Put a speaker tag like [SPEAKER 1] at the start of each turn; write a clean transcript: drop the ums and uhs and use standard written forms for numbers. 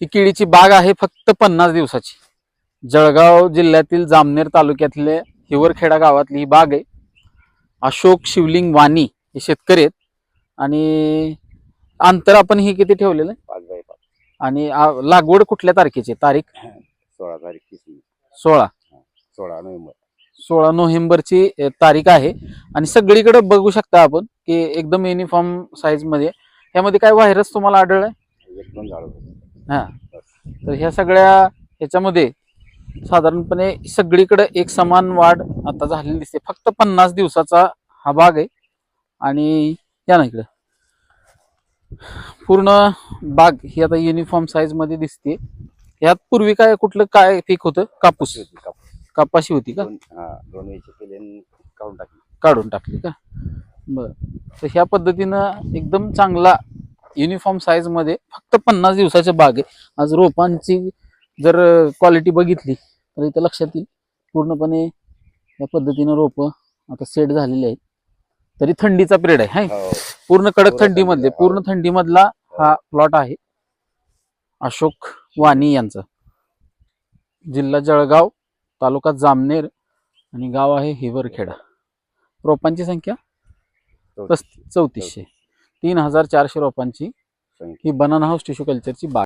[SPEAKER 1] ही केळीची बाग आहे फक्त 50 दिवसाची. जळगाव जिल्ह्यातील जामनेर तालुक्यातले हिवरखेडा गावातली ही बाग आहे. अशोक शिवलिंग वाणी हे शेतकरी आहेत. आणि अंतर आपण ही किती ठेवलेलं आहे?
[SPEAKER 2] 5 बाय 5.
[SPEAKER 1] आणि लागवड कुठल्या तारखेची? तारीख
[SPEAKER 2] 16 तारीख
[SPEAKER 1] 16
[SPEAKER 2] नोव्हेंबर.
[SPEAKER 1] 16 नोव्हेंबरची तारीख आहे. आणि सगळीकडे बघू शकता आपण की एकदम युनिफॉर्म साईज मध्ये. ह्यामध्ये काय व्हायरस तुम्हाला आढळलाय?
[SPEAKER 2] एकदम झाड.
[SPEAKER 1] हा, तर ह्या सगळ्या ह्याच्यामध्ये साधारणपणे सगळीकडे एक समान वाढ आता झालेली दिसते. फक्त 50 दिवसाचा हा बाग आहे. आणि या ना इकडे पूर्ण बाग ही आता युनिफॉर्म साईज मध्ये दिसते. यात पूर्वी काय कुठलं काय पीक होतं? कापूस. कपाशी होती का?
[SPEAKER 2] 2 वेळचे केले
[SPEAKER 1] काढून टाकली का? बर. तर ह्या पद्धतीनं एकदम चांगला युनिफॉर्म साईज मध्ये फक्त 50 दिवसाच्या बाग आहे. आज रोपांची जर क्वालिटी बघितली तर इथं लक्षात येईल पूर्णपणे या पद्धतीनं रोप आता सेट झालेली आहेत. तरी थंडीचा पिरियड आहे. पूर्ण कडक थंडीमधले पूर्ण थंडीमधला हा प्लॉट आहे. अशोक वाणी यांचा. जिल्हा जळगाव, तालुका जामनेर आणि गाव आहे हिवरखेडा. रोपांची संख्या 3400. 3400 रोपांची ही बनाना हाऊस टिश्यू कल्चरची बाग.